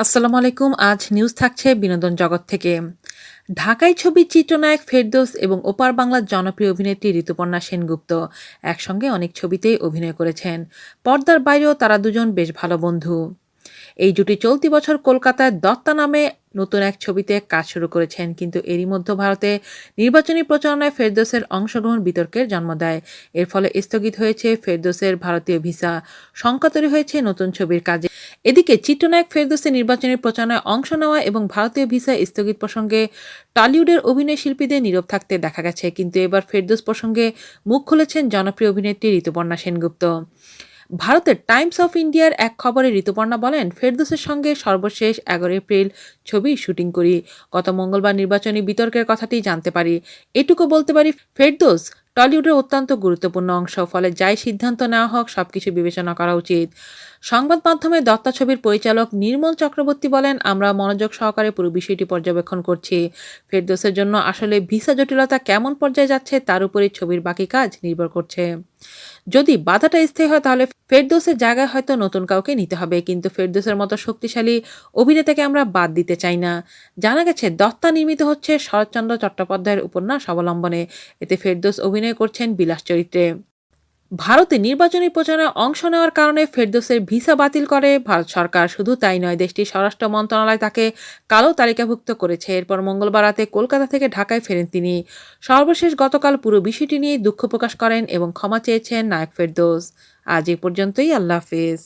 আসসালামু আলাইকুম। আজ নিউজ থাকছে বিনোদন জগৎ থেকে। ঢাকাই ছবির চিত্রনায়ক ফেরদৌস এবং ওপার বাংলার জনপ্রিয় অভিনেত্রী ঋতুপর্ণা সেনগুপ্ত একসঙ্গে অনেক ছবিতেই অভিনয় করেছেন। পর্দার বাইরেও তারা দুজন বেশ ভালো বন্ধু। এই জুটি চলতি বছর কলকাতায় দত্তা নামে নতুন এক ছবিতে কাজ শুরু করেছেন, কিন্তু এরই মধ্যে ভারতে নির্বাচনী প্রচারণায় ফেরদৌসের অংশগ্রহণ বিতর্কের জন্ম দেয়। এর ফলে স্থগিত হয়েছে ফেরদৌসের ভারতীয় ভিসা, শঙ্কা তৈরি হয়েছে নতুন ছবির কাজে। এদিকে চিত্রনায়ক ফেরদৌসের নির্বাচনী প্রচারণায় অংশ নেওয়া এবং ভারতীয় ভিসা স্থগিত প্রসঙ্গে টলিউডের অভিনয় শিল্পীদের নীরব থাকতে দেখা গেছে, কিন্তু এবার ফেরদৌস প্রসঙ্গে মুখ খুলেছেন জনপ্রিয় অভিনেত্রী ঋতুপর্ণা সেনগুপ্ত। ভারতের টাইমস অফ ইন্ডিয়ার এক খবরে ঋতুপর্ণা বলেন, ফেরদৌসের সঙ্গে সর্বশেষ 11 এপ্রিল ছবি শুটিং করি। গত মঙ্গলবার নির্বাচনী বিতর্কের কথাটি জানতে পারি। এটুকু বলতে পারি, ফেরদৌস টলিউডের অত্যন্ত গুরুত্বপূর্ণ অংশ, ফলে যাই সিদ্ধান্ত নেওয়া হোক সবকিছু বিবেচনা করা উচিত। সংবাদ মাধ্যমে দত্তা ছবির পরিচালক নির্মল চক্রবর্তী বলেন, আমরা মনোযোগ সহকারে পুরো বিষয়টি পর্যবেক্ষণ করছি। ফেরদৌসের জন্য আসলে ভিসা জটিলতা কেমন পর্যায়ে যাচ্ছে তার উপরে ছবির বাকি কাজ নির্ভর করছে। যদি বাধাটা স্থায়ী হয় তাহলে ফেরদৌসের জায়গায় হয়তো নতুন কাউকে নিতে হবে, কিন্তু ফেরদৌসের মতো শক্তিশালী অভিনেতাকে আমরা বাদ দিতে চাই না। জানা গেছে দত্তা নির্মিত হচ্ছে শরৎচন্দ্র চট্টোপাধ্যায়ের উপন্যাস অবলম্বনে। এতে ফেরদৌস অভিনয় করছেন বিলাস চরিত্রে। ভারতে নির্বাচনী প্রচারণায় অংশ নেওয়ার কারণে ফেরদৌসের ভিসা বাতিল করে ভারত সরকার। শুধু তাই নয়, দেশটির স্বরাষ্ট্র মন্ত্রণালয় তাকে কালো তালিকাভুক্ত করেছে। এরপর মঙ্গলবার রাতে কলকাতা থেকে ঢাকায় ফেরেন তিনি। সর্বশেষ গতকাল পুরো বিষয়টি নিয়ে দুঃখ প্রকাশ করেন এবং ক্ষমা চেয়েছেন নায়ক ফেরদৌস। আজ এ পর্যন্তই। আল্লাহ হাফেজ।